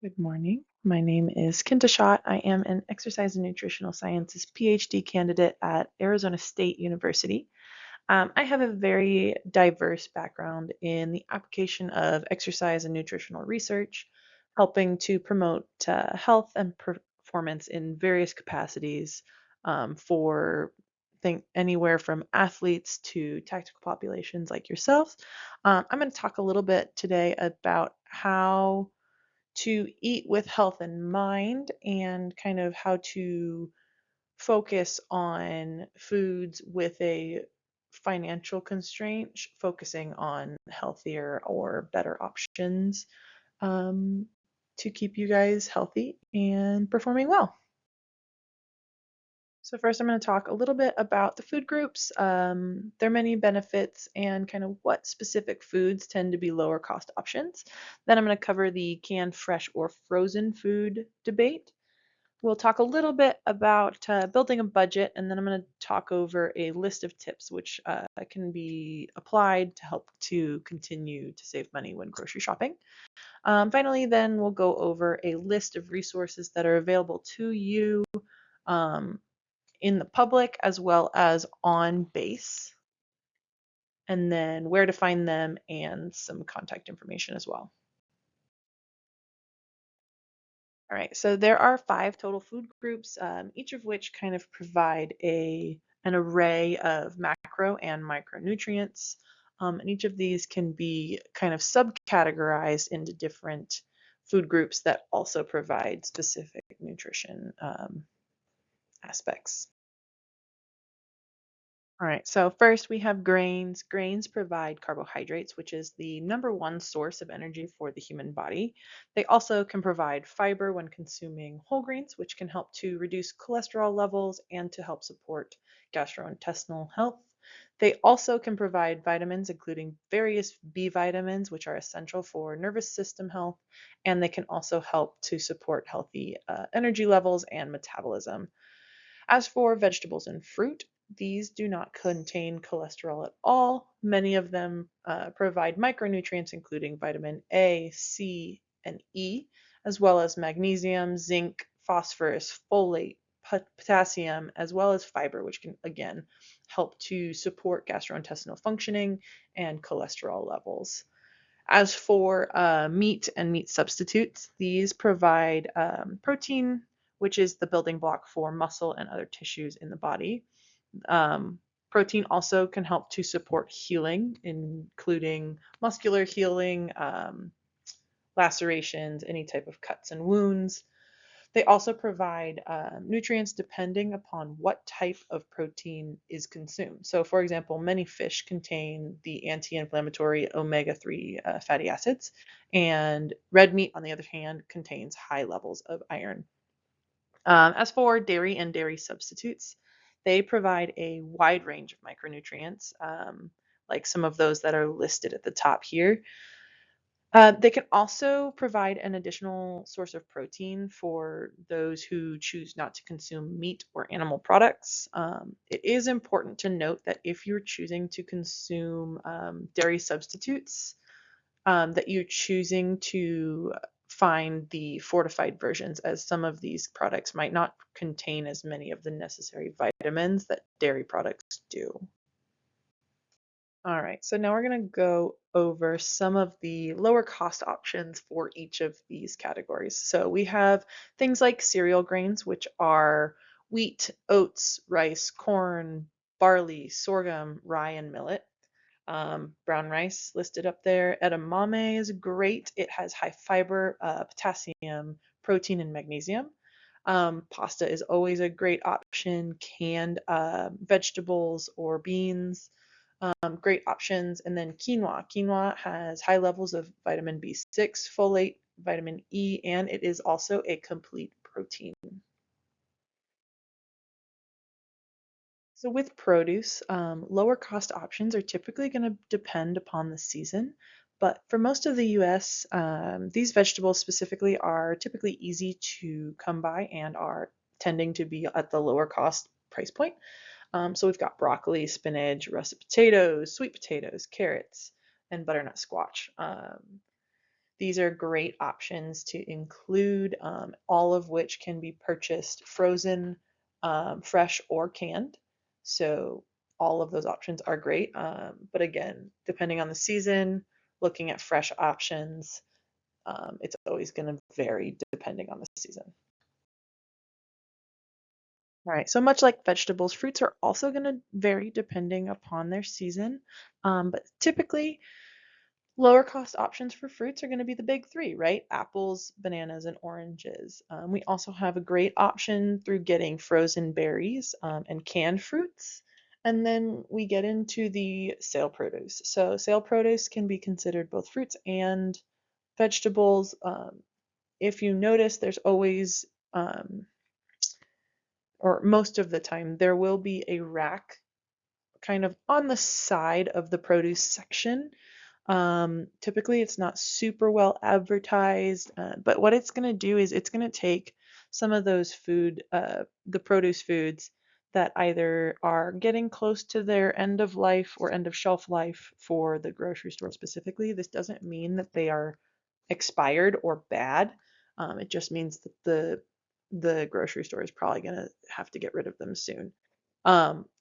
Good morning. My name is Kinta Schott. I am an exercise and nutritional sciences PhD candidate at Arizona State University. I have a very diverse background in the application of exercise and nutritional research, helping to promote health and performance in various capacities for think anywhere from athletes to tactical populations like yourself. I'm going to talk a little bit today about how to eat with health in mind and kind of how to focus on foods with a financial constraint, focusing on healthier or better options um, to keep you guys healthy and performing well. So first, I'm going to talk a little bit about the food groups, their many benefits, and kind of what specific foods tend to be lower cost options. Then I'm going to cover the canned, fresh, or frozen food debate. We'll talk a little bit about building a budget, and then I'm going to talk over a list of tips which can be applied to help to continue to save money when grocery shopping. Finally, then we'll go over a list of resources that are available to you um, in the public as well as on base, and then where to find them and some contact information as well. All right, so there are 5 total food groups, each of which kind of provide an array of macro and micronutrients. And each of these can be kind of subcategorized into different food groups that also provide specific nutrition aspects. All right, so first we have grains. Grains provide carbohydrates, which is the number one source of energy for the human body. They also can provide fiber when consuming whole grains, which can help to reduce cholesterol levels and to help support gastrointestinal health. They also can provide vitamins, including various B vitamins, which are essential for nervous system health, and they can also help to support healthy energy levels and metabolism. As for vegetables and fruit, these do not contain cholesterol at all. Many of them provide micronutrients, including vitamin A, C, and E, as well as magnesium, zinc, phosphorus, folate, potassium, as well as fiber, which can again help to support gastrointestinal functioning and cholesterol levels. As for meat and meat substitutes, these provide protein, which is the building block for muscle and other tissues in the body. Um, Protein also can help to support healing, including muscular healing, lacerations, any type of cuts and wounds. They also provide nutrients depending upon what type of protein is consumed. So, for example, many fish contain the anti inflammatory omega 3 fatty acids, and red meat, on the other hand, contains high levels of iron. As for dairy and dairy substitutes, they provide a wide range of micronutrients, like some of those that are listed at the top here. They can also provide an additional source of protein for those who choose not to consume meat or animal products. It is important to note that if you're choosing to consume dairy substitutes, that you're choosing to find the fortified versions, as some of these products might not contain as many of the necessary vitamins that dairy products do. All right, so now we're going to go over some of the lower cost options for each of these categories. So we have things like cereal grains, which are wheat, oats, rice, corn, barley, sorghum, rye, and millet. Brown rice listed up there. Edamame is great. It has high fiber, potassium, protein, and magnesium. Pasta is always a great option. Canned vegetables or beans, great options. And then quinoa. Quinoa has high levels of vitamin B6, folate, vitamin E, and it is also a complete protein. So with produce, lower cost options are typically going to depend upon the season. But for most of the US, these vegetables specifically are typically easy to come by and are tending to be at the lower cost price point. So we've got broccoli, spinach, russet potatoes, sweet potatoes, carrots, and butternut squash. These are great options to include, all of which can be purchased frozen, fresh, or canned. So all of those options are great. But again, depending on the season, looking at fresh options, it's always going to vary depending on the season. All right, so much like vegetables, fruits are also going to vary depending upon their season. But typically, lower cost options for fruits are going to be the big three, right? Apples, bananas, and oranges. We also have a great option through getting frozen berries and canned fruits. And then we get into the sale produce. So, sale produce can be considered both fruits and vegetables. If you notice, there's always, or most of the time, there will be a rack kind of on the side of the produce section. Typically, it's not super well advertised, but what it's going to do is it's going to take some of those the produce foods that either are getting close to their end of life or end of shelf life for the grocery store specifically. This doesn't mean that they are expired or bad. It just means that the grocery store is probably going to have to get rid of them soon.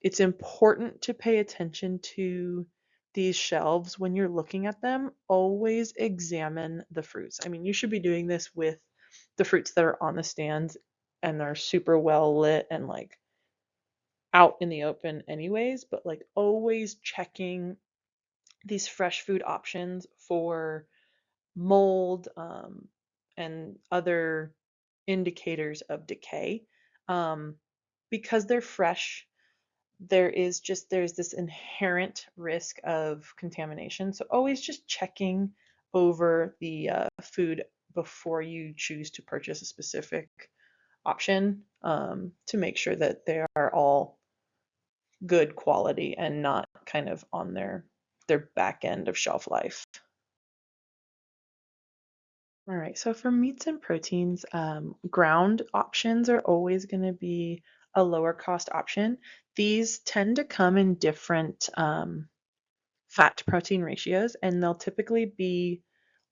It's important to pay attention to these shelves when you're looking at them. Always examine the fruits. I mean, you should be doing this with the fruits that are on the stands and are super well lit and like out in the open anyways, but like always checking these fresh food options for mold, and other indicators of decay. Um, because they're fresh, there's this inherent risk of contamination. So always just checking over the food before you choose to purchase a specific option, to make sure that they are all good quality and not kind of on their back end of shelf life. All right, so for meats and proteins, ground options are always going to be a lower cost option. These tend to come in different fat to protein ratios, and they'll typically be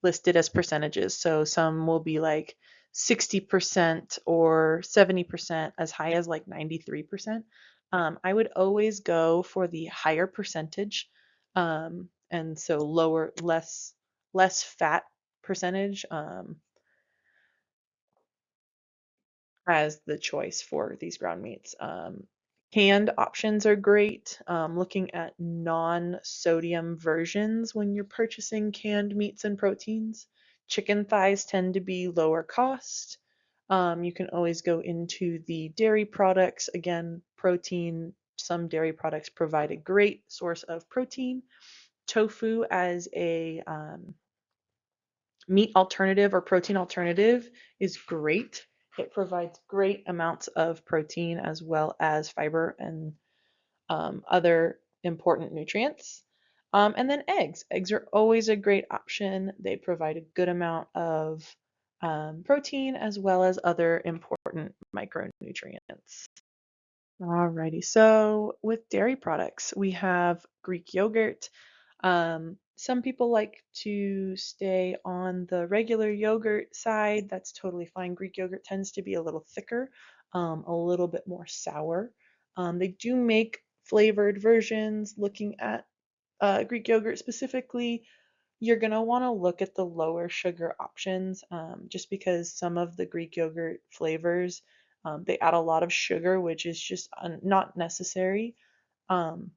listed as percentages. So some will be like 60% or 70%, as high as like 93%. I would always go for the higher percentage, and so less fat percentage, as the choice for these ground meats. Canned options are great. Looking at non-sodium versions when you're purchasing canned meats and proteins. Chicken thighs tend to be lower cost. You can always go into the dairy products. Again, protein, some dairy products provide a great source of protein. Tofu as a meat alternative or protein alternative is great. It provides great amounts of protein as well as fiber and other important nutrients. And then eggs. Eggs are always a great option. They provide a good amount of protein as well as other important micronutrients. Alrighty, so with dairy products, we have Greek yogurt. Some people like to stay on the regular yogurt side. That's totally fine. Greek yogurt tends to be a little thicker, a little bit more sour. They do make flavored versions. Looking at Greek yogurt specifically, you're going to want to look at the lower sugar options, just because some of the Greek yogurt flavors, they add a lot of sugar, which is just not necessary. Um,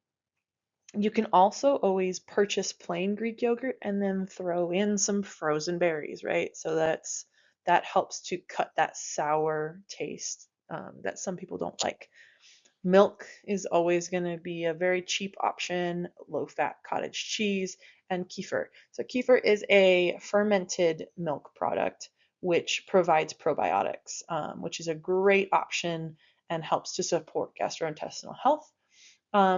you can also always purchase plain Greek yogurt and then throw in some frozen berries, right? So that helps to cut that sour taste, that some people don't like. Milk is always going to be a very cheap option, low fat cottage cheese, and kefir. So, kefir is a fermented milk product which provides probiotics, which is a great option and helps to support gastrointestinal health.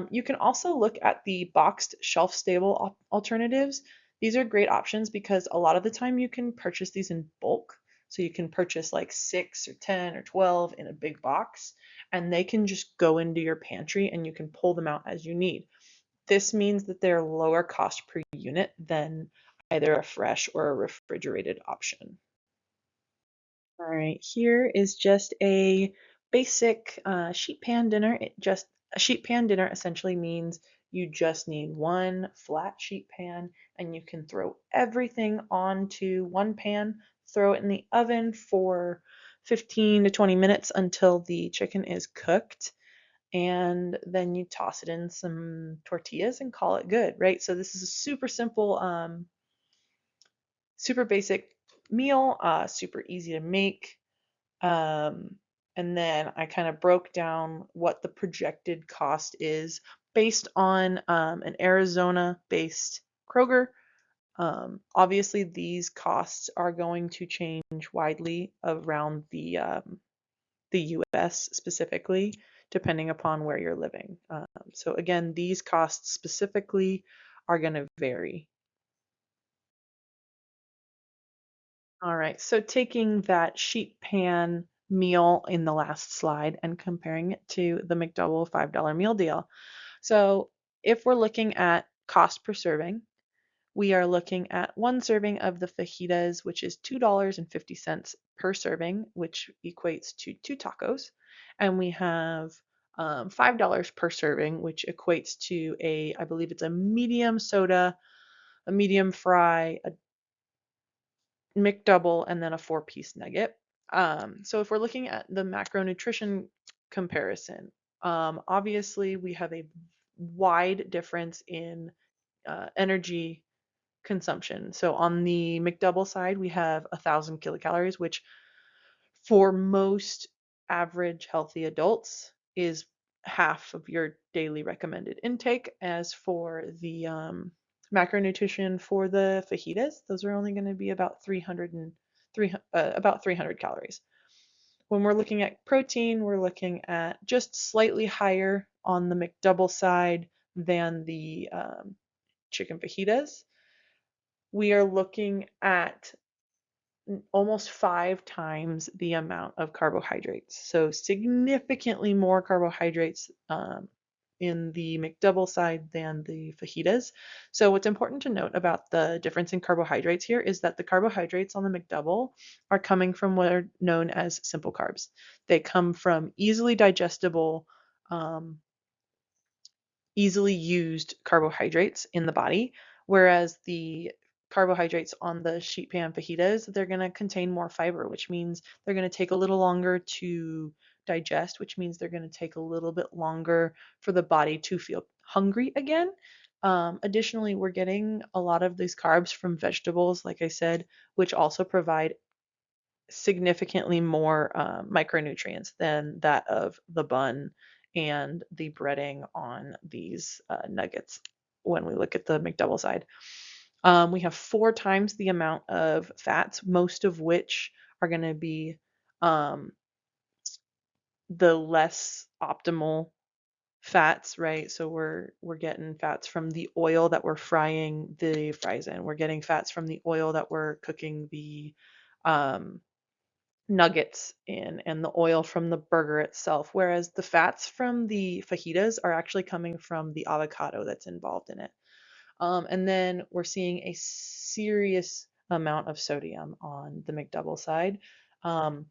You can also look at the boxed shelf stable alternatives. These are great options because a lot of the time you can purchase these in bulk. So you can purchase like 6 or 10 or 12 in a big box, and they can just go into your pantry and you can pull them out as you need. This means that they're lower cost per unit than either a fresh or a refrigerated option. All right, here is just a basic sheet pan dinner. A sheet pan dinner essentially means you just need one flat sheet pan and you can throw everything onto one pan, throw it in the oven for 15 to 20 minutes until the chicken is cooked, and then you toss it in some tortillas and call it good, right? So this is a super simple, super basic meal, super easy to make. Um, and then I kind of broke down what the projected cost is based on an Arizona-based Kroger. Obviously, these costs are going to change widely around the U.S. specifically, depending upon where you're living. So again, these costs specifically are going to vary. All right, so taking that sheet pan meal in the last slide and comparing it to the McDouble $5 meal deal. So if we're looking at cost per serving, we are looking at one serving of the fajitas, which is $2.50 per serving, which equates to two tacos. And we have $5 per serving, which equates to I believe it's a medium soda, a medium fry, a McDouble, and then a four-piece nugget. So if we're looking at the macronutrition comparison, obviously we have a wide difference in energy consumption. So on the McDouble side, we have 1,000 kilocalories, which for most average healthy adults is half of your daily recommended intake. As for the macronutrition for the fajitas, those are only going to be about 300 calories. When we're looking at protein, we're looking at just slightly higher on the McDouble side than the chicken fajitas. We are looking at almost 5 times the amount of carbohydrates. So significantly more carbohydrates in the McDouble side than the fajitas. So what's important to note about the difference in carbohydrates here is that the carbohydrates on the McDouble are coming from what are known as simple carbs. They come from easily digestible, um, easily used carbohydrates in the body, whereas the carbohydrates on the sheet pan fajitas, they're going to contain more fiber, which means they're going to take a little longer to digest, which means they're going to take a little bit longer for the body to feel hungry again. Additionally, we're getting a lot of these carbs from vegetables, like I said, which also provide significantly more micronutrients than that of the bun and the breading on these nuggets when we look at the McDouble side. We have 4 times the amount of fats, most of which are going to be um, the less optimal fats, right? So we're getting fats from the oil that we're frying the fries in. We're getting fats from the oil that we're cooking the um, nuggets in, and the oil from the burger itself, whereas the fats from the fajitas are actually coming from the avocado that's involved in it. And then we're seeing a serious amount of sodium on the McDouble side. Um,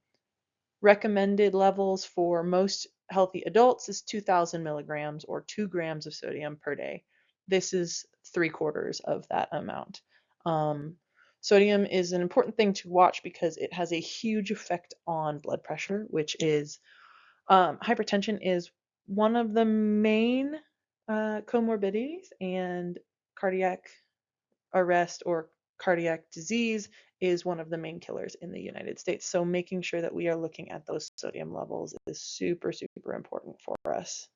Recommended levels for most healthy adults is 2,000 milligrams or 2 grams of sodium per day. This is 3/4 of that amount. Um, Sodium is an important thing to watch because it has a huge effect on blood pressure, which is hypertension is one of the main comorbidities, and cardiac arrest or cardiac disease is one of the main killers in the United States. So making sure that we are looking at those sodium levels is super, super important for us.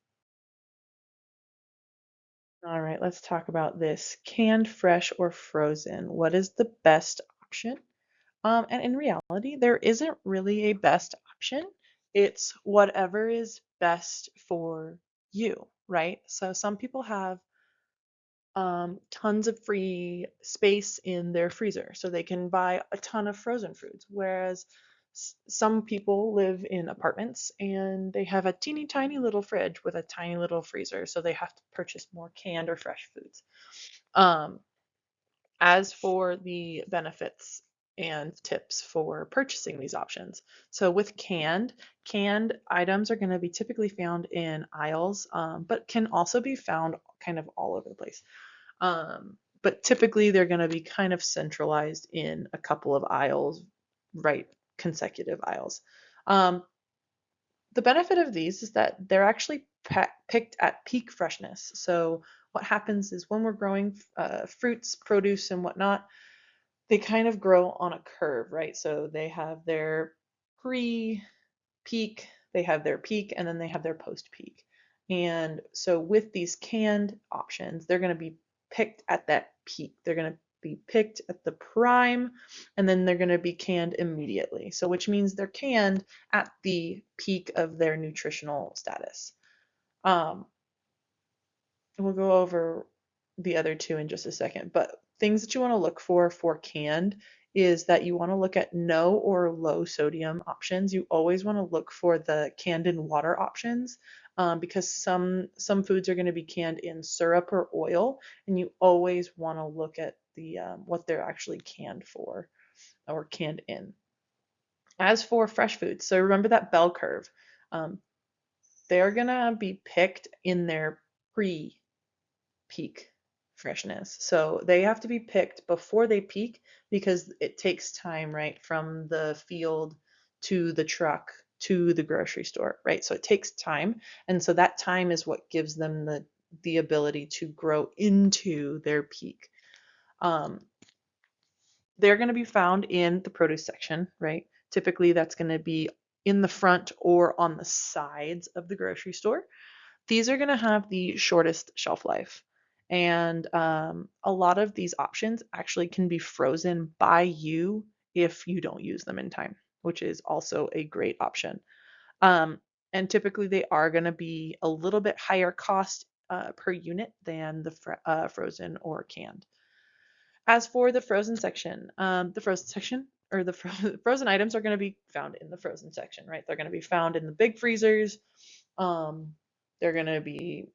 All right, let's talk about this. Canned, fresh, or frozen? What is the best option? And in reality, there isn't really a best option. It's whatever is best for you, right? So some people have tons of free space in their freezer, so they can buy a ton of frozen foods. Whereas some people live in apartments and they have a teeny tiny little fridge with a tiny little freezer, so they have to purchase more canned or fresh foods. Um, As for the benefits and tips for purchasing these options. So with canned items are going to be typically found in aisles, but can also be found kind of all over the place. But typically they're going to be kind of centralized in a couple of aisles, right? Consecutive aisles. Um, the benefit of these is that they're actually picked at peak freshness. So what happens is when we're growing fruits, produce, and whatnot, they kind of grow on a curve, right? So they have their pre-peak, they have their peak, and then they have their post-peak. And so with these canned options, they're going to be picked at that peak. They're going to be picked at the prime, and then they're going to be canned immediately. So which means they're canned at the peak of their nutritional status. Um, we'll go over the other two in just a second, but things that you want to look for canned is that you want to look at no or low sodium options. You always want to look for the canned in water options, because some foods are going to be canned in syrup or oil, and you always want to look at the what they're actually canned for or canned in. As for fresh foods, so remember that bell curve. Um, they're gonna be picked in their pre peak freshness. So they have to be picked before they peak because it takes time, right, from the field to the truck to the grocery store, right? So it takes time. And so that time is what gives them the ability to grow into their peak. Um, they're going to be found in the produce section, right? Typically that's going to be in the front or on the sides of the grocery store. These are going to have the shortest shelf life. And a lot of these options actually can be frozen by you if you don't use them in time, which is also a great option. Um, and typically they are going to be a little bit higher cost per unit than the frozen or canned. As for the frozen section, the frozen section or the frozen items are going to be found in the frozen section, right? They're going to be found in the big freezers. Um, they're going to be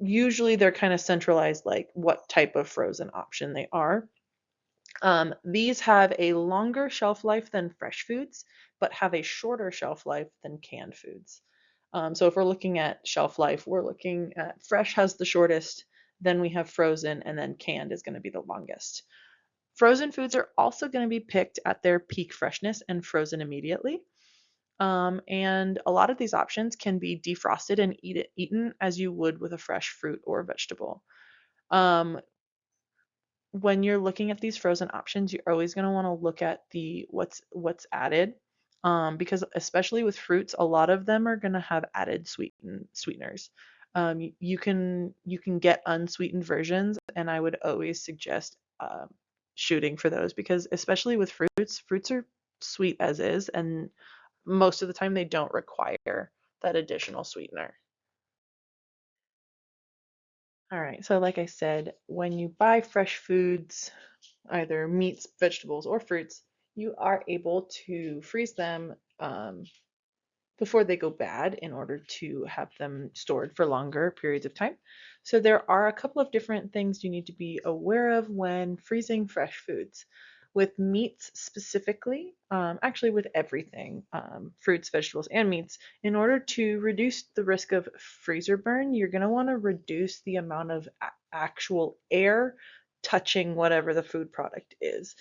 usually they're kind of centralized, like what type of frozen option they are. These have a longer shelf life than fresh foods, but have a shorter shelf life than canned foods. So if we're looking at shelf life, we're looking at fresh has the shortest, then we have frozen, and then canned is going to be the longest. Frozen foods are also going to be picked at their peak freshness and frozen immediately. And a lot of these options can be defrosted and eaten as you would with a fresh fruit or vegetable. Um, when you're looking at these frozen options, you're always going to want to look at the what's added, because especially with fruits, a lot of them are going to have added sweeteners. You can get unsweetened versions, and I would always suggest shooting for those because especially with fruits are sweet as is, and most of the time they don't require that additional sweetener. All right, so like I said, when you buy fresh foods, either meats, vegetables, or fruits, you are able to freeze them before they go bad in order to have them stored for longer periods of time. So there are a couple of different things you need to be aware of when freezing fresh foods. With meats specifically, actually with everything, fruits, vegetables, and meats, in order to reduce the risk of freezer burn, you're going to want to reduce the amount of actual air touching whatever the food product is.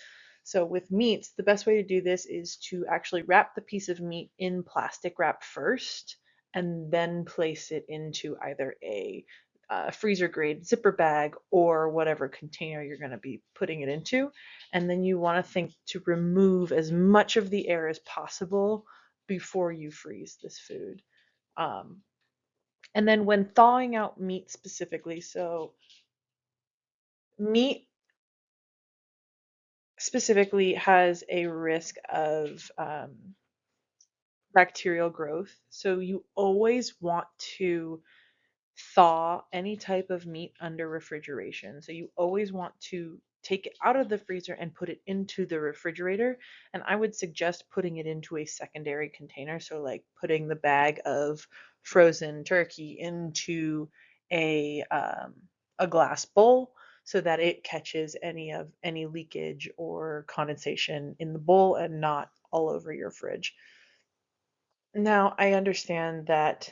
So with meats, the best way to do this is to actually wrap the piece of meat in plastic wrap first and then place it into either a freezer grade zipper bag or whatever container you're going to be putting it into. And then you want to think to remove as much of the air as possible before you freeze this food. Um, and then when thawing out meat specifically, so meat specifically has a risk of bacterial growth. So you always want to thaw any type of meat under refrigeration. So you always want to take it out of the freezer and put it into the refrigerator. And I would suggest putting it into a secondary container. So like putting the bag of frozen turkey into a glass bowl so that it catches any leakage or condensation in the bowl and not all over your fridge. Now, I understand that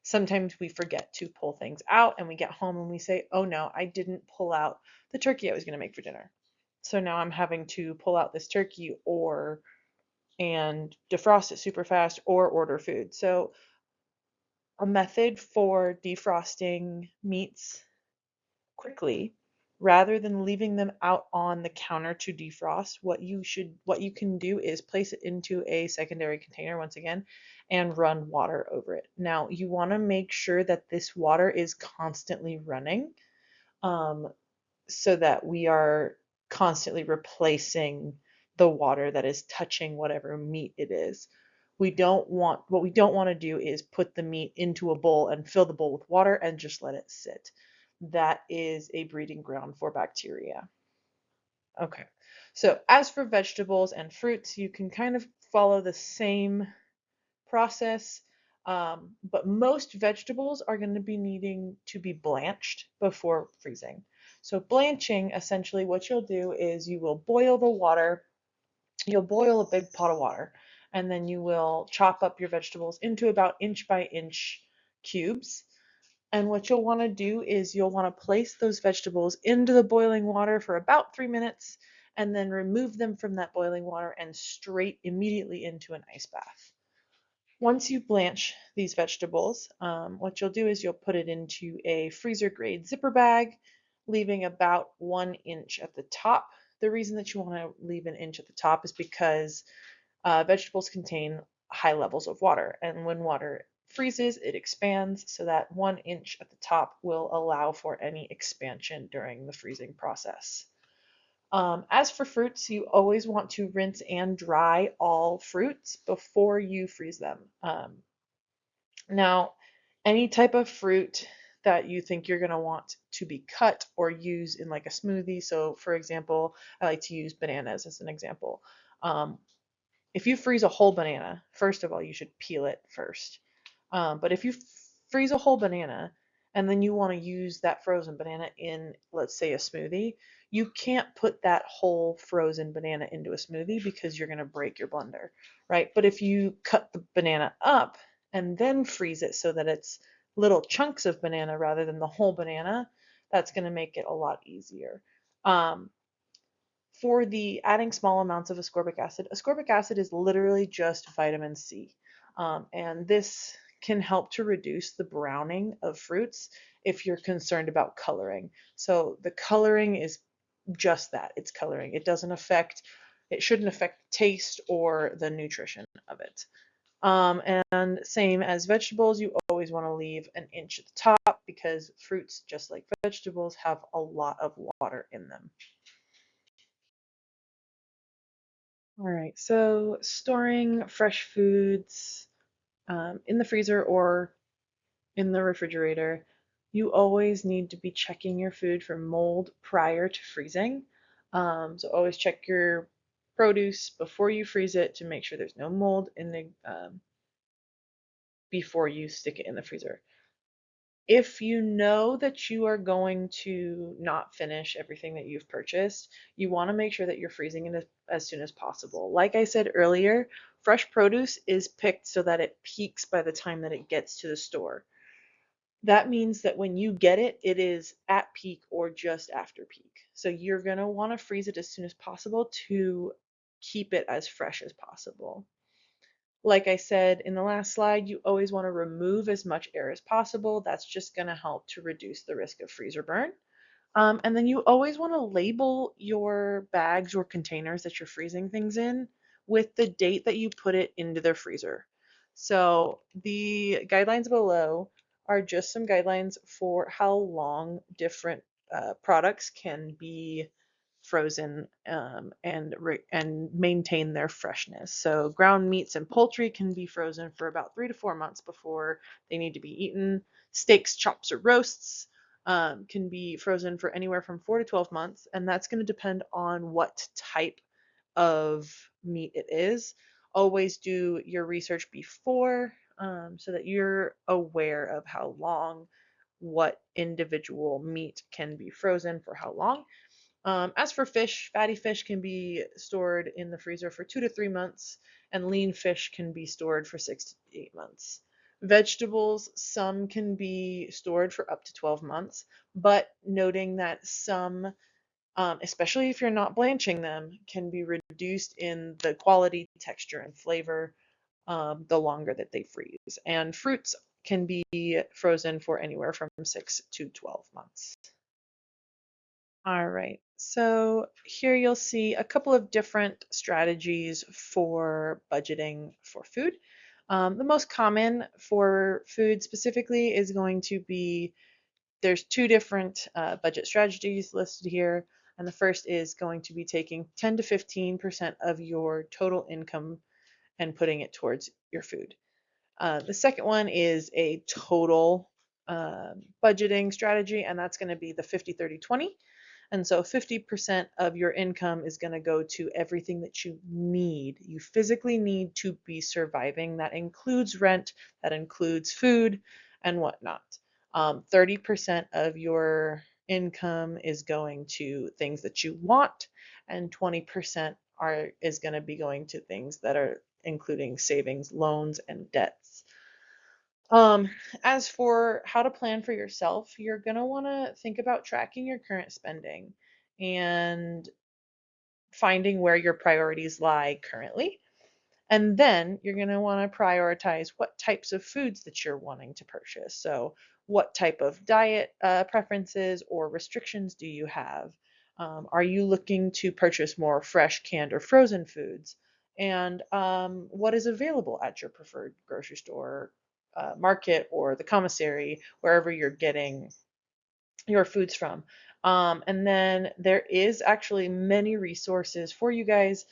sometimes we forget to pull things out and we get home and we say, oh no, I didn't pull out the turkey I was going to make for dinner. So now I'm having to pull out this turkey or and defrost it super fast or order food. So a method for defrosting meats quickly rather than leaving them out on the counter to defrost, what you can do is place it into a secondary container once again and run water over it. Now, you want to make sure that this water is constantly running, um, so that we are constantly replacing the water that is touching whatever meat it is. What we don't want to do is put the meat into a bowl and fill the bowl with water and just let it sit. That is a breeding ground for bacteria. Okay. So as for vegetables and fruits, you can kind of follow the same process, but most vegetables are going to be needing to be blanched before freezing. So blanching, essentially what you'll do is you will boil the water. You'll boil a big pot of water, and then you will chop up your vegetables into about inch by inch cubes. And what you'll want to do is you'll want to place those vegetables into the boiling water for about 3 minutes and then remove them from that boiling water and straight immediately into an ice bath. Once you blanch these vegetables, what you'll do is you'll put it into a freezer grade zipper bag, leaving about 1 inch at the top. The reason that you want to leave an inch at the top is because vegetables contain high levels of water, and when water freezes, it expands, so that 1 inch at the top will allow for any expansion during the freezing process. As for fruits, you always want to rinse and dry all fruits before you freeze them. Now, any type of fruit that you think you're going to want to be cut or use in like a smoothie. So, for example, I like to use bananas as an example. Um, if you freeze a whole banana, first of all, you should peel it first. But if you freeze a whole banana and then you want to use that frozen banana in, let's say, a smoothie, you can't put that whole frozen banana into a smoothie because you're going to break your blender, right? But if you cut the banana up and then freeze it so that it's little chunks of banana rather than the whole banana, that's going to make it a lot easier. Um, for the adding small amounts of ascorbic acid is literally just vitamin C. And this can help to reduce the browning of fruits if you're concerned about coloring. So the coloring is just that, it's coloring. It shouldn't affect taste or the nutrition of it. And same as vegetables, you always want to leave an inch at the top because fruits, just like vegetables, have a lot of water in them. All right, so storing fresh foods in the freezer or in the refrigerator, you always need to be checking your food for mold prior to freezing. So always check your produce before you freeze it to make sure there's no mold in the before you stick it in the freezer. If you know that you are going to not finish everything that you've purchased, you want to make sure that you're freezing it as soon as possible. Like I said earlier, fresh produce is picked so that it peaks by the time that it gets to the store. That means that when you get it, it is at peak or just after peak. So you're going to want to freeze it as soon as possible to keep it as fresh as possible. Like I said in the last slide, you always want to remove as much air as possible. That's just going to help to reduce the risk of freezer burn. And then you always want to label your bags or containers that you're freezing things in with the date that you put it into the freezer. So the guidelines below are just some guidelines for how long different products can be frozen, and maintain their freshness. So ground meats and poultry can be frozen for about 3 to 4 months before they need to be eaten. Steaks, chops, or roasts can be frozen for anywhere from 4 to 12 months, and that's going to depend on what type of meat it is. Always do your research before, so that you're aware of how long what individual meat can be frozen for how long. As for fish, fatty fish can be stored in the freezer for 2 to 3 months, and lean fish can be stored for 6 to 8 months. Vegetables, some can be stored for up to 12 months, but noting that some, especially if you're not blanching them, can be reduced in the quality, texture, and flavor the longer that they freeze. And fruits can be frozen for anywhere from 6 to 12 months. All right, so here you'll see a couple of different strategies for budgeting for food. The most common for food specifically is going to be, there's two different budget strategies listed here. And the first is going to be taking 10 to 15% of your total income and putting it towards your food. The second one is a total budgeting strategy, and that's going to be the 50-30-20. And so 50% of your income is going to go to everything that you need. You physically need to be surviving. That includes rent, that includes food, and whatnot. 30% of your income is going to things that you want, and 20% is going to be going to things that are including savings, loans, and debts. Um, as for how to plan for yourself, you're going to want to think about tracking your current spending and finding where your priorities lie currently. And then you're going to want to prioritize what types of foods that you're wanting to purchase. So, what type of diet preferences or restrictions do you have? Are you looking to purchase more fresh, canned, or frozen foods? And what is available at your preferred grocery store, market, or the commissary, wherever you're getting your foods from. And then there is actually many resources for you guys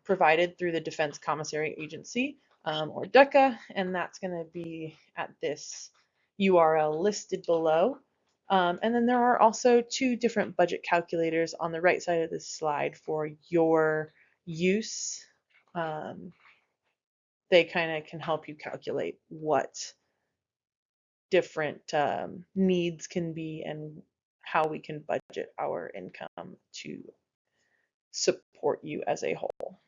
provided through the Defense Commissary Agency, or DECA, and that's going to be at this URL listed below. And then there are also two different budget calculators on the right side of this slide for your use. They kind of can help you calculate what different needs can be and how we can budget our income to support you as a whole.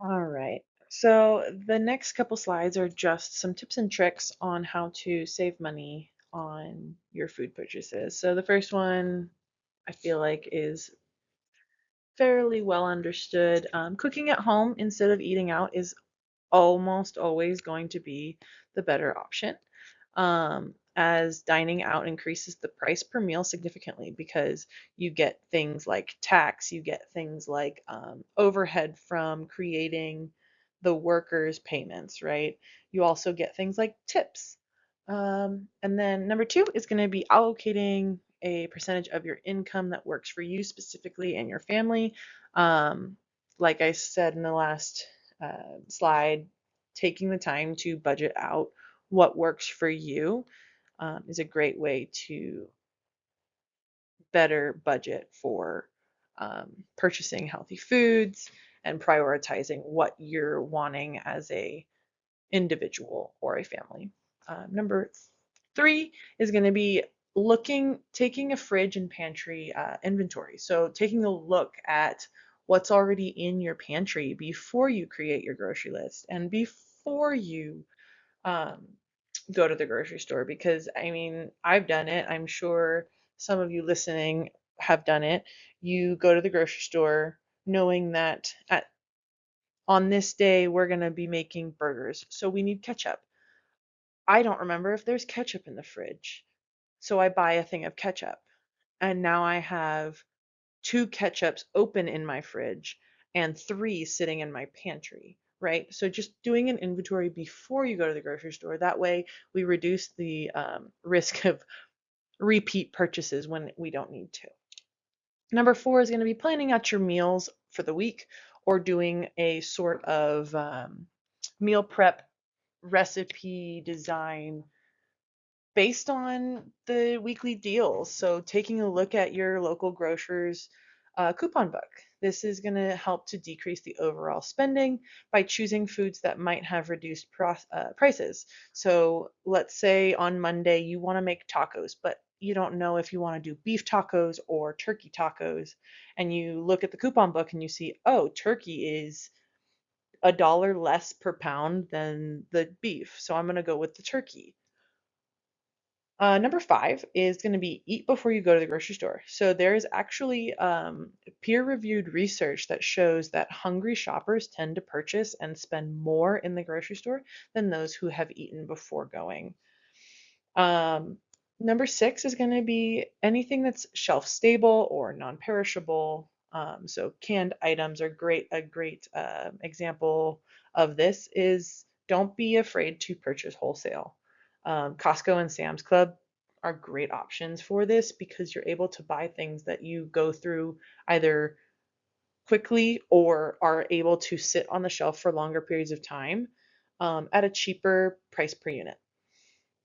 All right. So the next couple slides are just some tips and tricks on how to save money on your food purchases. So the first one I feel like is fairly well understood. Cooking at home instead of eating out is almost always going to be the better option, as dining out increases the price per meal significantly because you get things like tax, you get things like overhead from creating the workers' payments, right? You also get things like tips. And then number two is going to be allocating a percentage of your income that works for you specifically and your family. Um, like I said in the last slide, taking the time to budget out what works for you is a great way to better budget for purchasing healthy foods and prioritizing what you're wanting as a individual or a family. Number three is going to be taking a fridge and pantry inventory. So taking a look at what's already in your pantry before you create your grocery list and before you um, go to the grocery store. Because I mean, I've done it. I'm sure some of you listening have done it. You go to the grocery store knowing that on this day we're going to be making burgers, so we need ketchup. I don't remember if there's ketchup in the fridge. So I buy a thing of ketchup. And now I have two ketchups open in my fridge and three sitting in my pantry, right? So just doing an inventory before you go to the grocery store. That way we reduce the risk of repeat purchases when we don't need to. Number four is going to be planning out your meals for the week or doing a sort of meal prep recipe design based on the weekly deals. So taking a look at your local grocer's coupon book. This is going to help to decrease the overall spending by choosing foods that might have reduced prices. So let's say on Monday you want to make tacos, but you don't know if you want to do beef tacos or turkey tacos. And you look at the coupon book and you see, oh, turkey is $1 less per pound than the beef. So I'm going to go with the turkey. Number 5 is going to be eat before you go to the grocery store. So there is actually peer-reviewed research that shows that hungry shoppers tend to purchase and spend more in the grocery store than those who have eaten before going. Um, Number 6 is going to be anything that's shelf stable or non-perishable. So canned items are great. A great example of this is don't be afraid to purchase wholesale. Costco and Sam's Club are great options for this because you're able to buy things that you go through either quickly or are able to sit on the shelf for longer periods of time at a cheaper price per unit.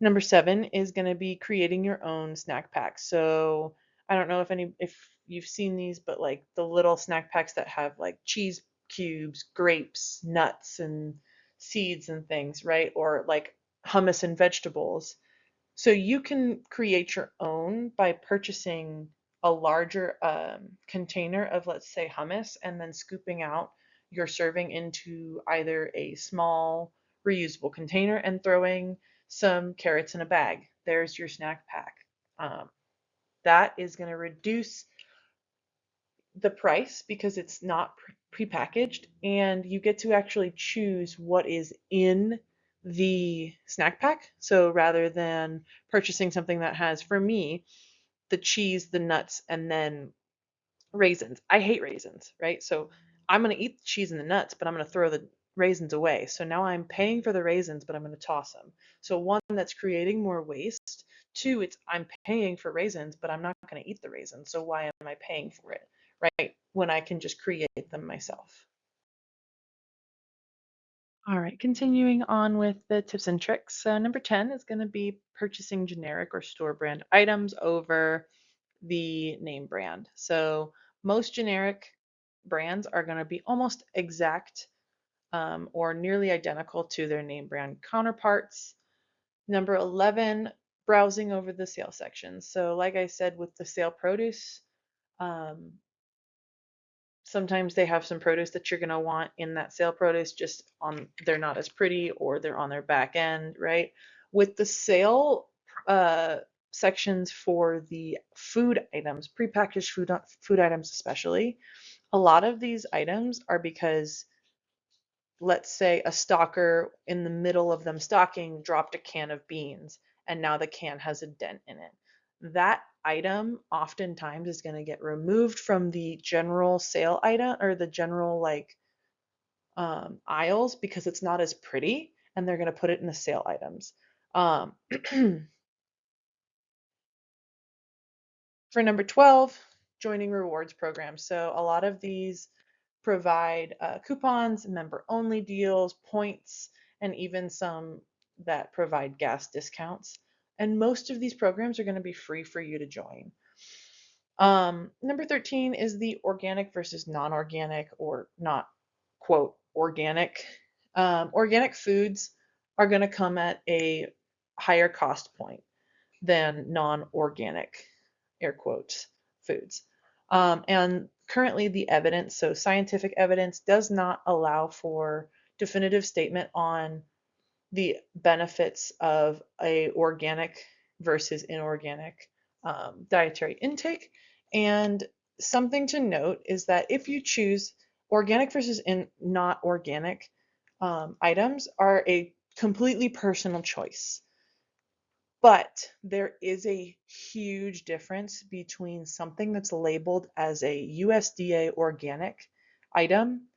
Number 7 is going to be creating your own snack packs. So I don't know if you've seen these, but like the little snack packs that have like cheese cubes, grapes, nuts, and seeds and things, right? Or like hummus and vegetables. So you can create your own by purchasing a larger container of, let's say, hummus, and then scooping out your serving into either a small reusable container and throwing some carrots in a bag. There's your snack pack. That is going to reduce the price because it's not prepackaged, and you get to actually choose what is in the snack pack. So rather than purchasing something that has, for me, the cheese, the nuts, and then raisins. I hate raisins, right? So I'm going to eat the cheese and the nuts, but I'm going to throw the raisins away. So now I'm paying for the raisins, but I'm going to toss them. So one, that's creating more waste. Two, it's I'm paying for raisins, but I'm not going to eat the raisins. So why am I paying for it, right? When I can just create them myself. All right, continuing on with the tips and tricks. So number 10 is going to be purchasing generic or store brand items over the name brand. So most generic brands are going to be almost exact or nearly identical to their name brand counterparts. Number 11, browsing over the sale sections. So like I said, with the sale produce, um, sometimes they have some produce that you're going to want in that sale produce, just on they're not as pretty or they're on their back end, right? With the sale uh, sections for the food items, prepackaged food items especially, a lot of these items are because, let's say, a stalker in the middle of them stocking dropped a can of beans and now the can has a dent in it. That item oftentimes is going to get removed from the general sale item or the general like aisles because it's not as pretty, and they're going to put it in the sale items. Um, for number 12, joining rewards programs. So a lot of these provide coupons, member only deals, points, and even some that provide gas discounts. And most of these programs are going to be free for you to join. Number 13 is the organic versus non-organic, or not quote organic. Organic foods are going to come at a higher cost point than non-organic, air quotes, foods. And currently the evidence, so scientific evidence, does not allow for definitive statement on the benefits of a organic versus inorganic dietary intake. And something to note is that if you choose organic versus not organic items are a completely personal choice. But there is a huge difference between something that's labeled as a USDA organic item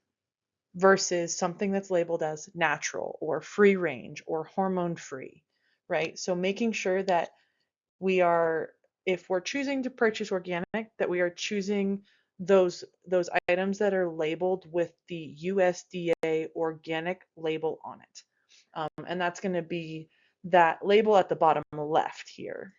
versus something that's labeled as natural or free range or hormone free, right? So making sure that we are, if we're choosing to purchase organic, that we are choosing those items that are labeled with the USDA organic label on it. And that's going to be that label at the bottom left here.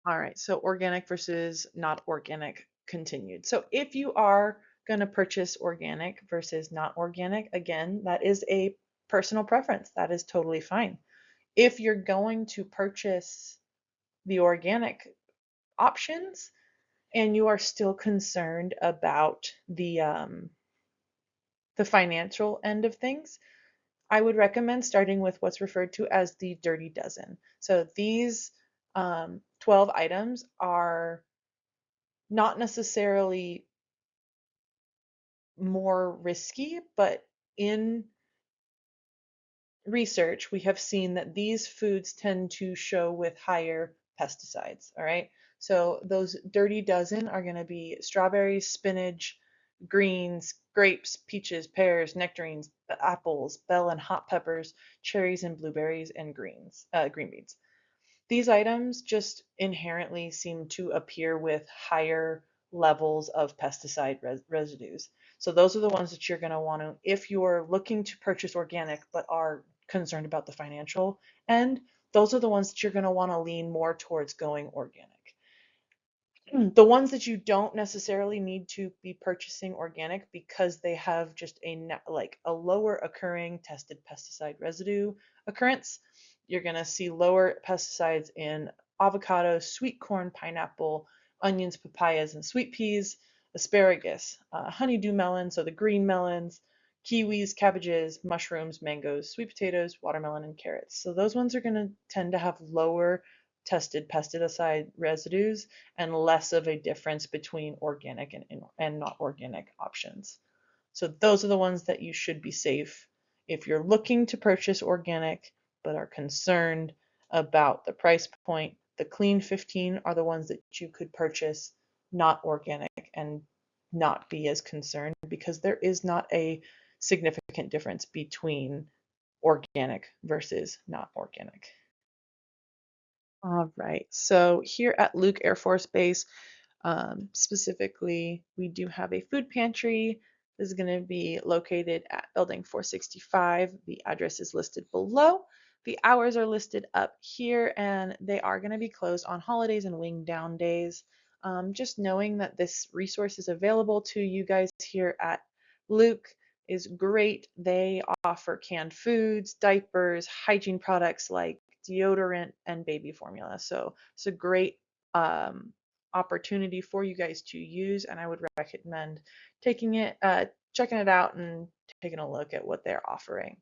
All right, so organic versus not organic continued. So if you are going to purchase organic versus not organic, again, that is a personal preference. That is totally fine. If you're going to purchase the organic options and you are still concerned about the financial end of things, I would recommend starting with what's referred to as the Dirty Dozen. So these 12 items are not necessarily more risky, but in research, we have seen that these foods tend to show with higher pesticides. All right. So those Dirty Dozen are going to be strawberries, spinach, greens, grapes, peaches, pears, nectarines, apples, bell and hot peppers, cherries and blueberries, and green beans. These items just inherently seem to appear with higher levels of pesticide residues. So those are the ones that you're going to want to, if you're looking to purchase organic but are concerned about the financial end, those are the ones that you're going to want to lean more towards going organic. The ones that you don't necessarily need to be purchasing organic because they have just like a lower occurring tested pesticide residue occurrence. You're going to see lower pesticides in avocado, sweet corn, pineapple, onions, papayas, and sweet peas, asparagus, honeydew melon, so the green melons, kiwis, cabbages, mushrooms, mangoes, sweet potatoes, watermelon, and carrots. So those ones are going to tend to have lower tested pesticide residues and less of a difference between organic and not organic options. So those are the ones that you should be safe if you're looking to purchase organic but are concerned about the price point. The Clean 15 are the ones that you could purchase not organic and not be as concerned because there is not a significant difference between organic versus not organic. All right. So here at Luke Air Force Base, specifically, we do have a food pantry. This is going to be located at Building 465. The address is listed below. The hours are listed up here, and they are going to be closed on holidays and wing down days. Just knowing that this resource is available to you guys here at Luke is great. They offer canned foods, diapers, hygiene products like deodorant and baby formula. So it's a great opportunity for you guys to use, and I would recommend checking it out and taking a look at what they're offering.